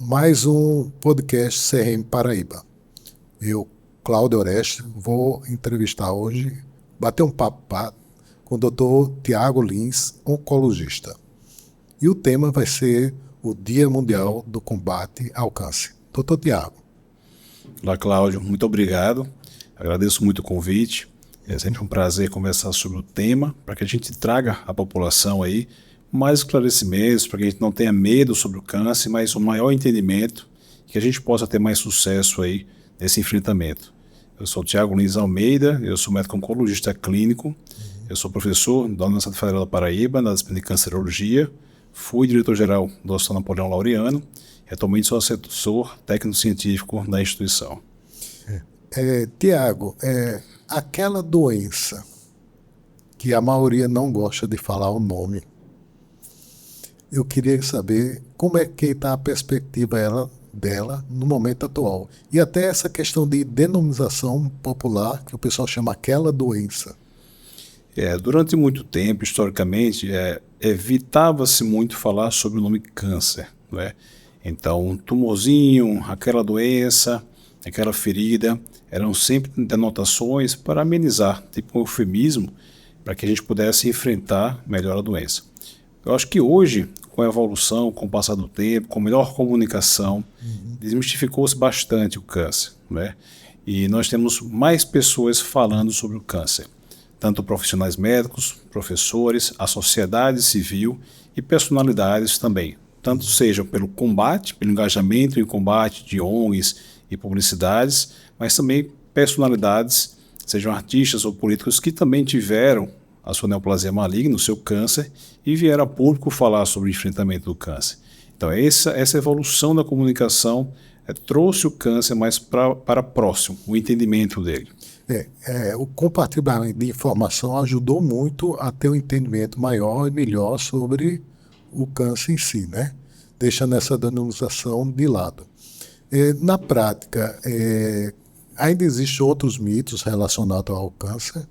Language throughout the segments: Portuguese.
mais um podcast CRM Paraíba. Eu, Cláudio Oreste, vou entrevistar hoje, bater um papo com o Dr. Tiago Lins, oncologista. E o tema vai ser o Dia Mundial do Combate ao Câncer. Dr. Tiago. Olá, Cláudio. Muito obrigado. Agradeço muito o convite. É sempre um prazer conversar sobre o tema, para que a gente traga à população aí mais esclarecimentos, para que a gente não tenha medo sobre o câncer, mas um maior entendimento, que a gente possa ter mais sucesso aí nesse enfrentamento. Eu sou o Tiago Lins Almeida, eu sou médico oncologista clínico, eu sou professor da Universidade Federal da Paraíba, na disciplina de cancerologia, fui diretor-geral do Hospital Napoleão Laureano e atualmente sou assessor técnico-científico da instituição. Tiago, aquela doença que a maioria não gosta de falar o nome, eu queria saber como é que está a perspectiva dela no momento atual. E até essa questão de denomização popular, que o pessoal chama aquela doença. Durante muito tempo, historicamente, evitava-se muito falar sobre o nome câncer, não é? Então, um tumorzinho, aquela doença, aquela ferida, eram sempre denotações para amenizar, tipo um eufemismo, para que a gente pudesse enfrentar melhor a doença. Eu acho que hoje, com a evolução, com o passar do tempo, com melhor comunicação, desmistificou-se bastante o câncer, né? E nós temos mais pessoas falando sobre o câncer, tanto profissionais médicos, professores, a sociedade civil e personalidades também, tanto seja pelo combate, pelo engajamento em combate de ONGs e publicidades, mas também personalidades, sejam artistas ou políticos que também tiveram a sua neoplasia maligna, o seu câncer, e vieram a público falar sobre o enfrentamento do câncer. Então, essa evolução da comunicação trouxe o câncer mais para próximo, o entendimento dele. O compartilhamento de informação ajudou muito a ter um entendimento maior e melhor sobre o câncer em si, né? Deixando essa denomização de lado. Na prática, ainda existem outros mitos relacionados ao câncer?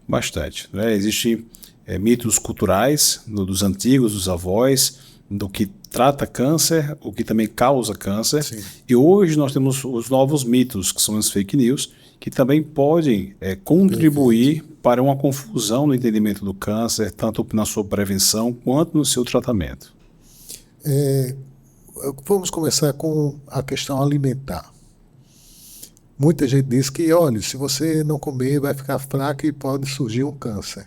Bastante, né? Existem mitos culturais dos antigos, dos avós, do que trata câncer, o que também causa câncer. Sim. E hoje nós temos os novos mitos, que são as fake news, que também podem contribuir para uma confusão no entendimento do câncer, tanto na sua prevenção quanto no seu tratamento. Vamos começar com a questão alimentar. Muita gente diz que, olha, se você não comer, vai ficar fraco e pode surgir um câncer.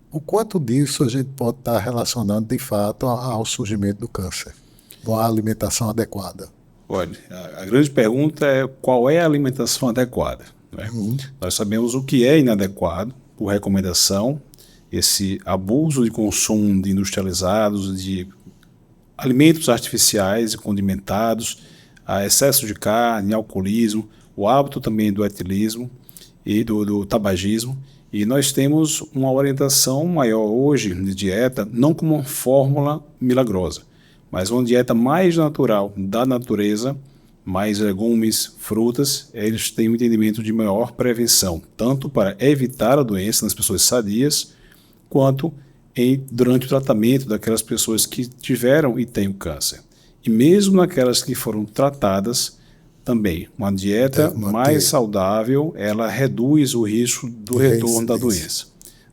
O quanto disso a gente pode estar relacionando, de fato, ao surgimento do câncer, com a alimentação adequada? Olha, a grande pergunta é qual é a alimentação adequada, né? Nós sabemos o que é inadequado, por recomendação, esse abuso de consumo de industrializados, de alimentos artificiais e condimentados, a excesso de carne, alcoolismo, o hábito também do etilismo e do tabagismo. E nós temos uma orientação maior hoje de dieta, não como uma fórmula milagrosa, mas uma dieta mais natural da natureza, mais legumes, frutas. Eles têm um entendimento de maior prevenção, tanto para evitar a doença nas pessoas sadias, quanto durante o tratamento daquelas pessoas que tiveram e têm o câncer. E mesmo naquelas que foram tratadas, também uma dieta mais saudável, ela reduz o risco do retorno da doença.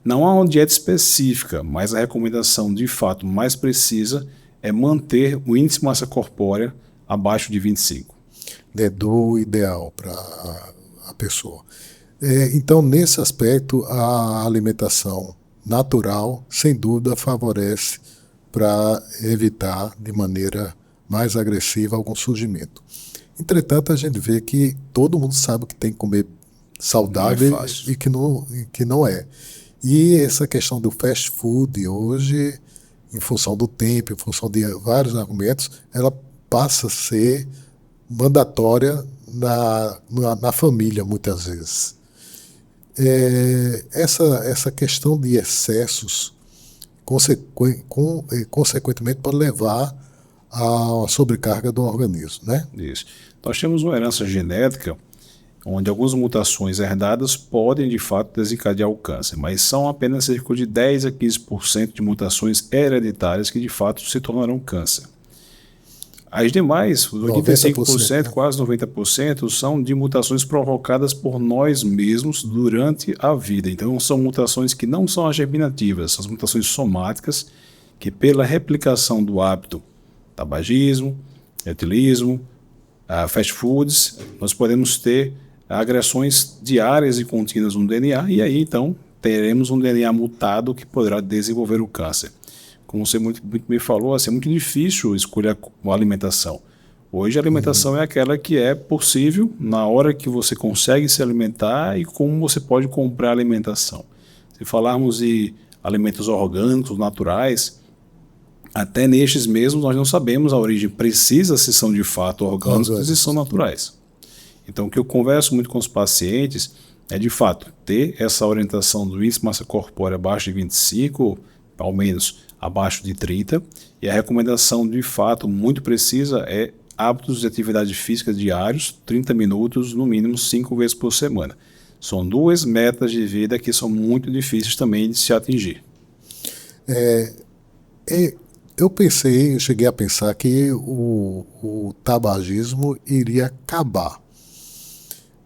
Não há uma dieta específica, mas a recomendação de fato mais precisa é manter o índice de massa corpórea abaixo de 25. Do ideal para a pessoa. Então, nesse aspecto, a alimentação natural, sem dúvida, favorece para evitar de maneira mais agressiva algum surgimento. Entretanto, a gente vê que todo mundo sabe que tem que comer saudável e que não é. E essa questão do fast food hoje, em função do tempo, em função de vários argumentos, ela passa a ser mandatória na família, muitas vezes. Essa questão de excessos, consequentemente, pode levar a sobrecarga do organismo, né? Isso. Nós temos uma herança genética onde algumas mutações herdadas podem, de fato, desencadear o câncer, mas são apenas cerca de 10 a 15% de mutações hereditárias que, de fato, se tornarão câncer. As demais, os 85%, né? quase 90%, são de mutações provocadas por nós mesmos durante a vida. Então, são mutações que não são as germinativas, são as mutações somáticas que, pela replicação do hábito tabagismo, etilismo, fast foods, nós podemos ter agressões diárias e contínuas no DNA, e aí, então, teremos um DNA mutado que poderá desenvolver o câncer. Como você muito me falou, assim, é muito difícil escolher uma alimentação. Hoje a alimentação é aquela que é possível na hora que você consegue se alimentar e como você pode comprar alimentação. Se falarmos de alimentos orgânicos, naturais, até nestes mesmos nós não sabemos a origem precisa se são de fato orgânicos e são naturais. Então o que eu converso muito com os pacientes é de fato ter essa orientação do índice de massa corpórea abaixo de 25, ao menos abaixo de 30, e a recomendação de fato muito precisa é hábitos de atividade física diários, 30 minutos, no mínimo 5 vezes por semana. São 2 metas de vida que são muito difíceis também de se atingir. Eu cheguei a pensar que o tabagismo iria acabar.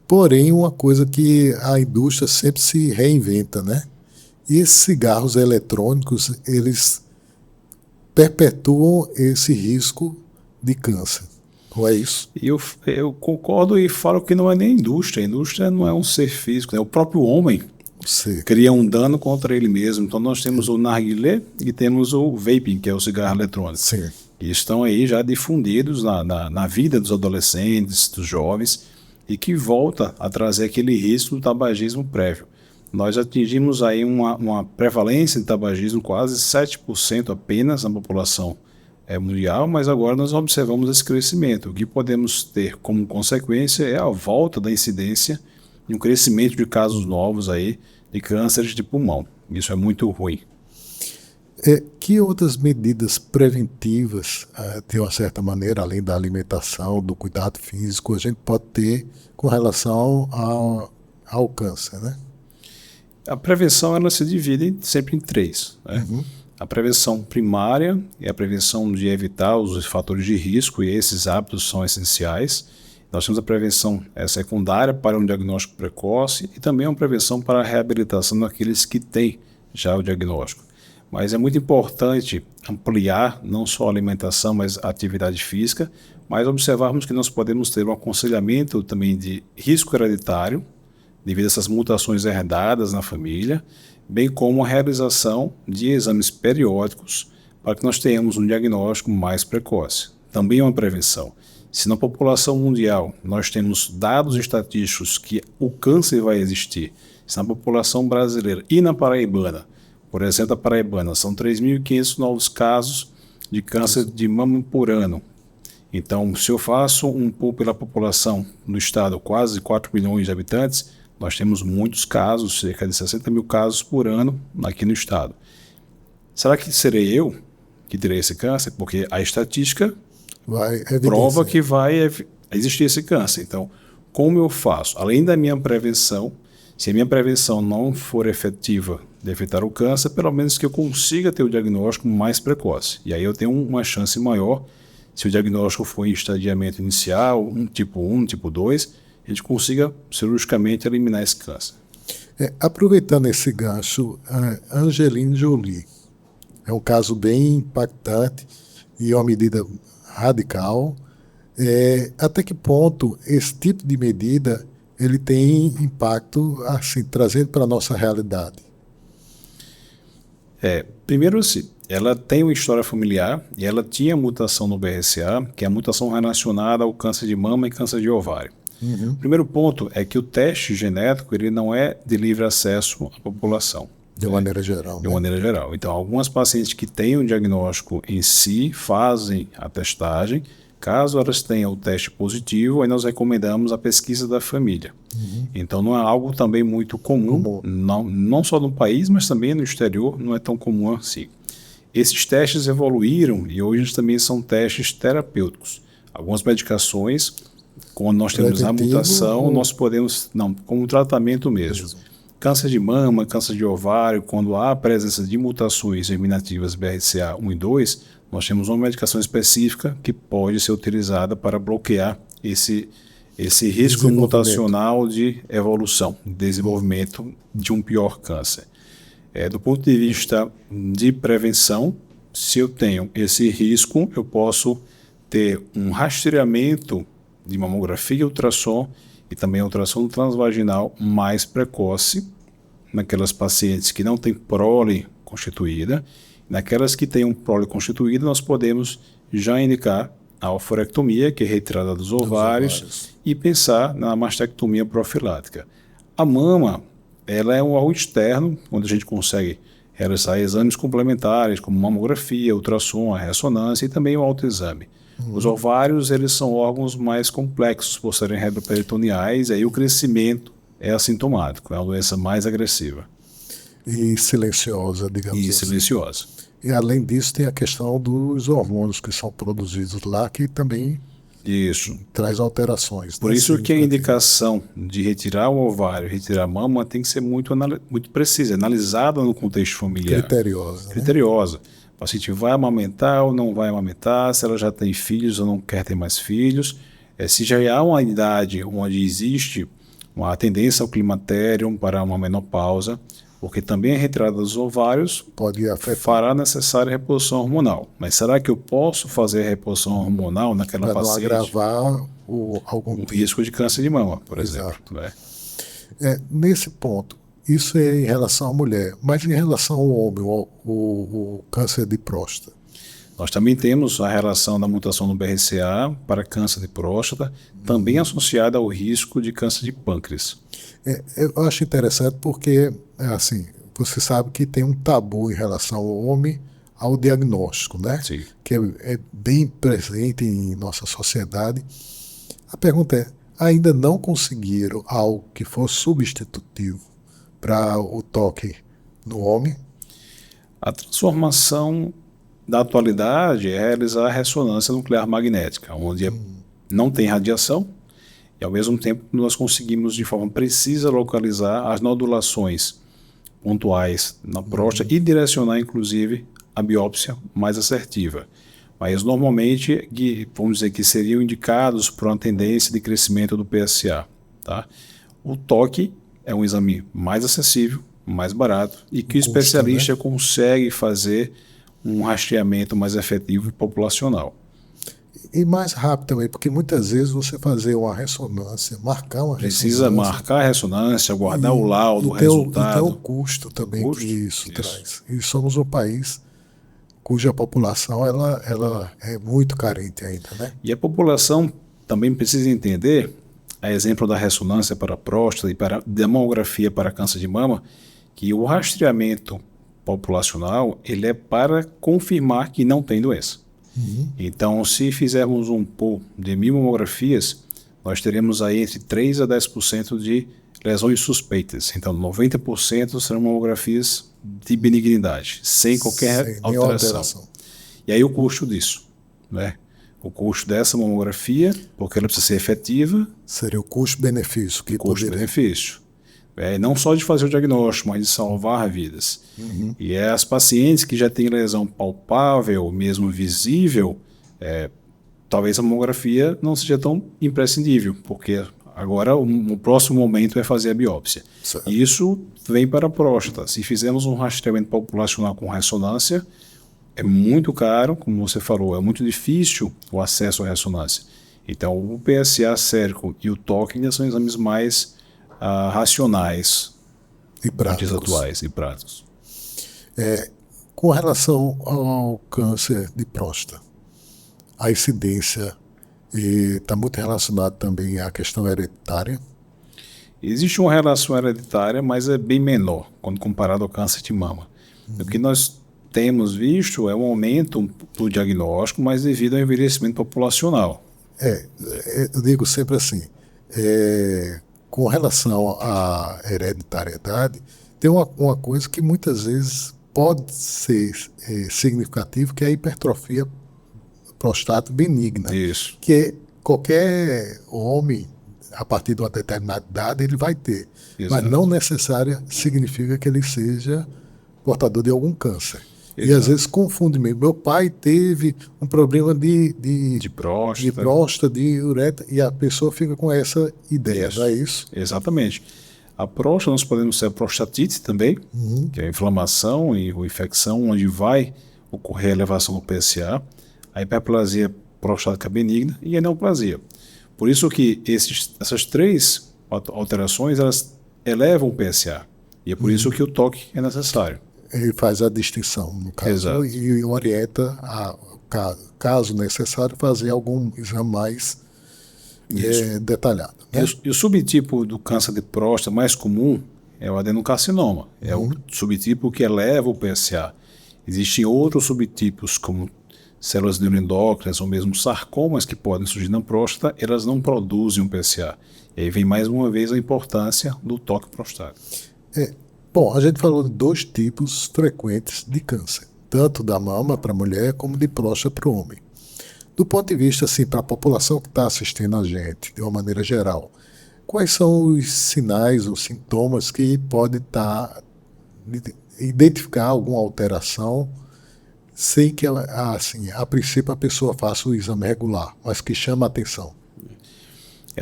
Porém, uma coisa que a indústria sempre se reinventa, né? E esses cigarros eletrônicos, eles perpetuam esse risco de câncer. Não é isso? E eu concordo e falo que não é nem a indústria não é um ser físico, né? O próprio homem cria um dano contra ele mesmo. Então nós temos o narguilé e temos o vaping, que é o cigarro eletrônico. Sim. Que estão aí já difundidos na vida dos adolescentes, dos jovens, e que volta a trazer aquele risco do tabagismo prévio. Nós atingimos aí uma prevalência de tabagismo quase 7% apenas na população mundial, mas agora nós observamos esse crescimento. O que podemos ter como consequência é a volta da incidência e um crescimento de casos novos aí de cânceres de pulmão. Isso é muito ruim. Que outras medidas preventivas, de uma certa maneira, além da alimentação, do cuidado físico, a gente pode ter com relação ao câncer, né? A prevenção ela se divide sempre em 3. Né? Uhum. A prevenção primária é a prevenção de evitar os fatores de risco, e esses hábitos são essenciais. Nós temos a prevenção secundária para um diagnóstico precoce e também uma prevenção para a reabilitação daqueles que têm já o diagnóstico. Mas é muito importante ampliar não só a alimentação, mas a atividade física, mas observarmos que nós podemos ter um aconselhamento também de risco hereditário, devido a essas mutações herdadas na família, bem como a realização de exames periódicos para que nós tenhamos um diagnóstico mais precoce. Também é uma prevenção. Se na população mundial nós temos dados estatísticos que o câncer vai existir, se na população brasileira e na paraibana, por exemplo, a paraibana, são 3.500 novos casos de câncer de mama por ano. Então, se eu faço um pool pela população no estado, quase 4 milhões de habitantes, nós temos muitos casos, cerca de 60 mil casos por ano aqui no estado. Será que serei eu que terei esse câncer? Porque a estatística prova que vai existir esse câncer. Então, como eu faço? Além da minha prevenção, se a minha prevenção não for efetiva de evitar o câncer, pelo menos que eu consiga ter o diagnóstico mais precoce. E aí eu tenho uma chance maior, se o diagnóstico for em estadiamento inicial, tipo 1, tipo 2, a gente consiga cirurgicamente eliminar esse câncer. Aproveitando esse gancho, a Angelina Jolie é um caso bem impactante e uma medida radical. Até que ponto esse tipo de medida ele tem impacto, assim, trazendo para a nossa realidade? Primeiro, assim, ela tem uma história familiar e ela tinha mutação no BRCA, que é a mutação relacionada ao câncer de mama e câncer de ovário. Uhum. O primeiro ponto é que o teste genético ele não é de livre acesso à população. De maneira geral. De maneira geral. Então, algumas pacientes que têm o diagnóstico em si fazem a testagem. Caso elas tenham o teste positivo, aí nós recomendamos a pesquisa da família. Uhum. Então, não é algo também muito comum, não só no país, mas também no exterior, não é tão comum assim. Esses testes evoluíram e hoje também são testes terapêuticos. Algumas medicações, quando nós temos a mutação, nós podemos, como tratamento mesmo. Câncer de mama, câncer de ovário, quando há a presença de mutações germinativas BRCA1 e 2, nós temos uma medicação específica que pode ser utilizada para bloquear esse risco mutacional de evolução, desenvolvimento de um pior câncer. Do ponto de vista de prevenção, se eu tenho esse risco, eu posso ter um rastreamento de mamografia e ultrassom e também ultrassom transvaginal mais precoce naquelas pacientes que não têm prole constituída. Naquelas que têm um prole constituído, nós podemos já indicar a oforectomia, que é retirada dos ovários, e pensar na mastectomia profilática. A mama, ela é um órgão externo, onde a gente consegue realizar exames complementares, como mamografia, ultrassom, a ressonância e também o autoexame. Os ovários, eles são órgãos mais complexos, por serem retroperitoneais, e aí o crescimento é assintomático, é uma doença mais agressiva. E silenciosa, digamos assim. E silenciosa. E além disso tem a questão dos hormônios que são produzidos lá, que também traz alterações. Por isso que a indicação de retirar o ovário, retirar a mama, tem que ser muito precisa, analisada no contexto familiar. Criteriosa. Criteriosa. O paciente vai amamentar ou não vai amamentar, se ela já tem filhos ou não quer ter mais filhos, se já há uma idade onde existe uma tendência ao climatério para uma menopausa, porque também a retirada dos ovários fará a necessária reposição hormonal. Mas será que eu posso fazer a reposição hormonal naquela paciente? Para não agravar algum risco de câncer de mama, por exemplo. Né? Nesse ponto, isso é em relação à mulher, mas em relação ao homem, o câncer de próstata. Nós também temos a relação da mutação no BRCA para câncer de próstata, também associada ao risco de câncer de pâncreas. Eu acho interessante porque, assim, você sabe que tem um tabu em relação ao homem ao diagnóstico, né? Sim. Que é bem presente em nossa sociedade. A pergunta é, ainda não conseguiram algo que fosse substitutivo para o toque no homem? A transformação da atualidade é realizar a ressonância nuclear magnética, onde não tem radiação e, ao mesmo tempo, nós conseguimos, de forma precisa, localizar as nodulações pontuais na próstata e direcionar, inclusive, a biópsia mais assertiva. Mas, normalmente, vamos dizer que seriam indicados por uma tendência de crescimento do PSA. Tá? O toque é um exame mais acessível, mais barato e que o especialista consegue fazer um rastreamento mais efetivo e populacional. E mais rápido também, porque muitas vezes você fazer uma ressonância, marcar uma ressonância... Precisa marcar a ressonância, guardar o laudo, o resultado. E tem o custo também que isso traz. E somos um país cuja população ela é muito carente ainda, né? E a população também precisa entender, a exemplo da ressonância para a próstata e para a demografia para câncer de mama, que o rastreamento populacional ele é para confirmar que não tem doença. Então, se fizermos um pool de 1.000 mamografias, nós teremos aí entre 3% a 10% de lesões suspeitas. Então, 90% serão mamografias de benignidade, sem qualquer alteração. E aí o custo disso, né? O custo dessa mamografia, porque ela precisa ser efetiva. Seria o custo-benefício. Custo-benefício. Não só de fazer o diagnóstico, mas de salvar vidas. E as pacientes que já têm lesão palpável, mesmo visível, talvez a mamografia não seja tão imprescindível, porque agora o próximo momento é fazer a biópsia. Certo. E isso vem para a próstata. Se fizermos um rastreamento populacional com ressonância, é muito caro, como você falou, é muito difícil o acesso à ressonância. Então, o PSA sérico e o toque ainda são exames mais racionais e práticos. Atuais e práticos. Com relação ao câncer de próstata, a incidência está muito relacionada também à questão hereditária? Existe uma relação hereditária, mas é bem menor quando comparado ao câncer de mama. O que nós temos visto é um aumento do diagnóstico, mas devido ao envelhecimento populacional. Eu digo sempre assim, com relação à hereditariedade, tem uma coisa que muitas vezes pode ser significativa, que é a hipertrofia prostática benigna. Isso. Que qualquer homem, a partir de uma determinada idade, ele vai ter. Exato. Mas não necessariamente significa que ele seja portador de algum câncer. E às vezes confunde mesmo. Meu pai teve um problema de próstata, de uretra, e a pessoa fica com essa ideia, não é isso? Exatamente. A próstata, nós podemos ter a prostatite também, que é a inflamação e a infecção, onde vai ocorrer a elevação do PSA, a hiperplasia prostática benigna e a neoplasia. Por isso que essas três alterações, elas elevam o PSA. E é por isso que o toque é necessário. Ele faz a distinção, no caso, Exato. e orienta, caso necessário, fazer algum exame mais detalhado. Né? E o subtipo do câncer de próstata mais comum é o adenocarcinoma. É o subtipo que eleva o PSA. Existem outros subtipos, como células neuroendócrinas ou mesmo sarcomas que podem surgir na próstata, elas não produzem um PSA. E aí vem mais uma vez a importância do toque prostático. Bom, a gente falou de 2 tipos frequentes de câncer, tanto da mama para a mulher como de próstata para o homem. Do ponto de vista, assim, para a população que está assistindo a gente, de uma maneira geral, quais são os sinais ou sintomas que pode identificar alguma alteração sem que, assim, a princípio a pessoa faça o exame regular, mas que chama a atenção?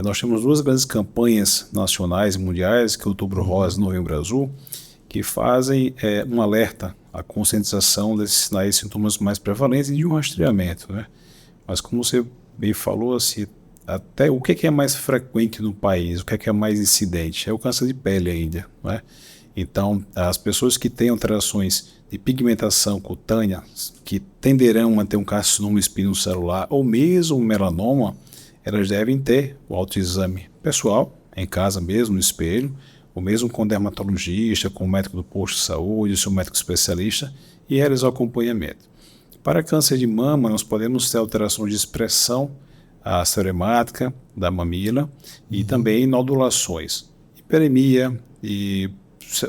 Nós temos 2 grandes campanhas nacionais e mundiais, que é o Outubro Rosa e Novembro Azul, que fazem um alerta à conscientização desses sinais e sintomas mais prevalentes e de um rastreamento, né? Mas como você bem falou, assim, até o que é mais frequente no país, o que é mais incidente, é o câncer de pele ainda, né? Então, as pessoas que têm alterações de pigmentação cutânea, que tenderão a ter um carcinoma espinocelular ou mesmo um melanoma, elas devem ter o autoexame pessoal, em casa mesmo, no espelho, ou mesmo com o dermatologista, com o médico do posto de saúde, seu médico especialista, e realizar o acompanhamento. Para câncer de mama, nós podemos ter alteração de expressão seremática da mamila e também nodulações. Hiperemia e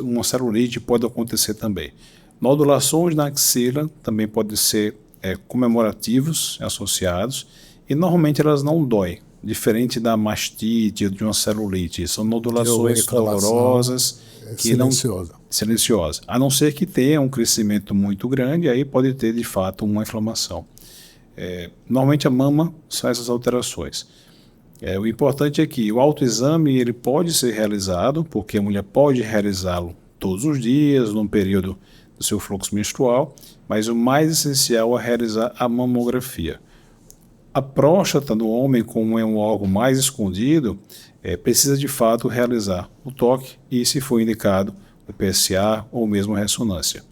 uma celulite pode acontecer também. Nodulações na axila também podem ser comemorativos associados e normalmente elas não doem, diferente da mastite ou de uma celulite. São nodulações dolorosas silenciosa. A não ser que tenha um crescimento muito grande, aí pode ter de fato uma inflamação. Normalmente a mama são essas alterações. O importante é que o autoexame ele pode ser realizado, porque a mulher pode realizá-lo todos os dias, num período do seu fluxo menstrual, mas o mais essencial é realizar a mamografia. A próstata no homem, como é um órgão mais escondido, precisa de fato realizar o toque e, se for indicado, o PSA ou mesmo a ressonância.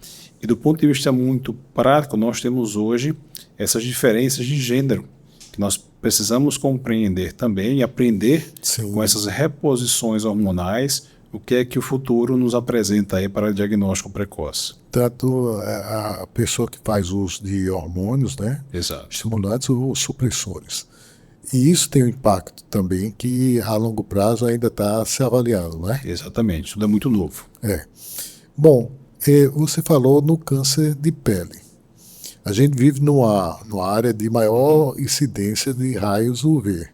E do ponto de vista muito prático, nós temos hoje essas diferenças de gênero, que nós precisamos compreender também e aprender com essas reposições hormonais, o que é que o futuro nos apresenta aí para diagnóstico precoce. Tanto a pessoa que faz uso de hormônios, né? Exato. Estimulantes ou supressores. E isso tem um impacto também que a longo prazo ainda está se avaliando, não é? Exatamente, tudo é muito novo. Bom, você falou no câncer de pele. A gente vive numa área de maior incidência de raios UV.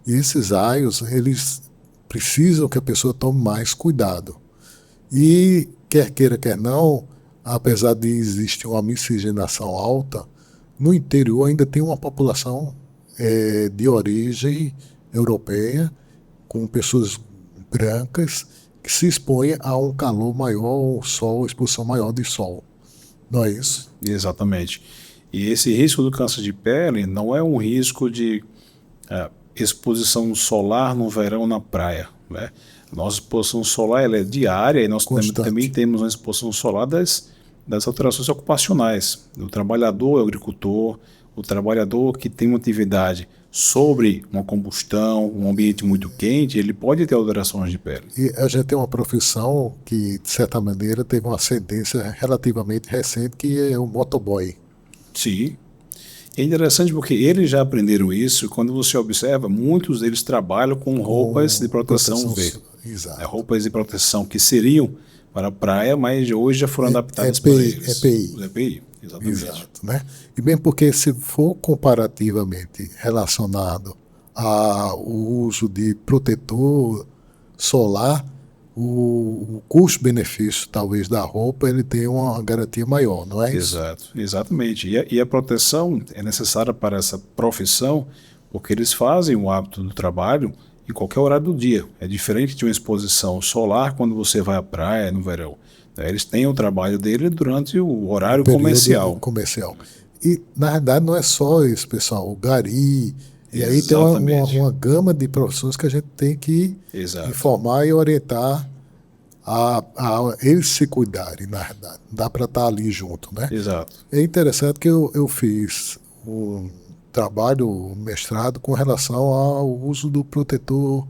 E esses raios, eles precisam que a pessoa tome mais cuidado. E, quer queira, quer não, apesar de existir uma miscigenação alta, no interior ainda tem uma população de origem europeia, com pessoas brancas, que se expõem a um calor maior, sol, exposição maior de sol. Não é isso? Exatamente. E esse risco do câncer de pele não é um risco de exposição solar no verão na praia, né? Nossa exposição solar ela é diária e nós também temos uma exposição solar das alterações ocupacionais. O trabalhador, o agricultor, o trabalhador que tem uma atividade sobre uma combustão, um ambiente muito quente, ele pode ter alterações de pele. E a gente tem uma profissão que, de certa maneira, teve uma ascendência relativamente recente, que é o motoboy. Sim. É interessante porque eles já aprenderam isso. Quando você observa, muitos deles trabalham com roupas de proteção UV. Exato. Roupas de proteção que seriam para a praia, mas hoje já foram adaptadas para eles. EPI. Exatamente. Exato, né? E bem porque se for comparativamente relacionado ao uso de protetor solar, o custo-benefício, talvez, da roupa, ele tem uma garantia maior, não é isso? Exato, exatamente. E a proteção é necessária para essa profissão porque eles fazem o hábito do trabalho em qualquer horário do dia. É diferente de uma exposição solar quando você vai à praia no verão. Eles têm o trabalho dele durante o horário Período comercial. comercial. E, na verdade, não é só isso, pessoal. O gari. E aí tem uma gama de profissões que a gente tem que Exato. informar e orientar a eles se cuidarem, na verdade. Não dá para estar ali junto, né? Exato. É interessante que eu fiz um trabalho, um mestrado, com relação ao uso do protetor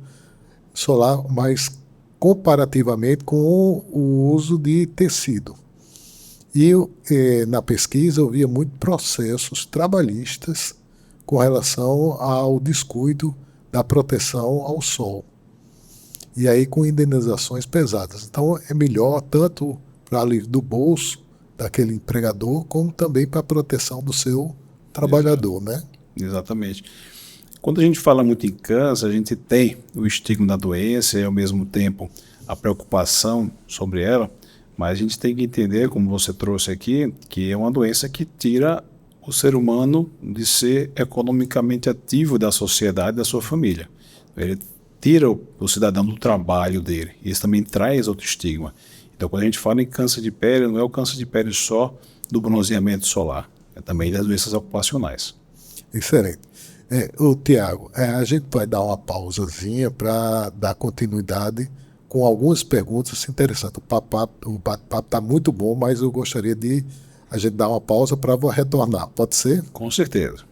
solar, mas comparativamente com o uso de tecido. E na pesquisa eu via muitos processos trabalhistas com relação ao descuido da proteção ao sol. E aí com indenizações pesadas. Então é melhor tanto para alívio do bolso daquele empregador, como também para a proteção do seu trabalhador, né? Exatamente. Quando a gente fala muito em câncer, a gente tem o estigma da doença e ao mesmo tempo a preocupação sobre ela, mas a gente tem que entender, como você trouxe aqui, que é uma doença que tira o ser humano de ser economicamente ativo da sociedade, da sua família. Ele tira o cidadão do trabalho dele. E isso também traz outro estigma. Então, quando a gente fala em câncer de pele, não é o câncer de pele só do bronzeamento solar, é também das doenças ocupacionais. Excelente. Tiago, a gente vai dar uma pausazinha para dar continuidade com algumas perguntas interessantes. O bate-papo está muito bom, mas eu gostaria de a gente dar uma pausa para retornar. Pode ser? Com certeza.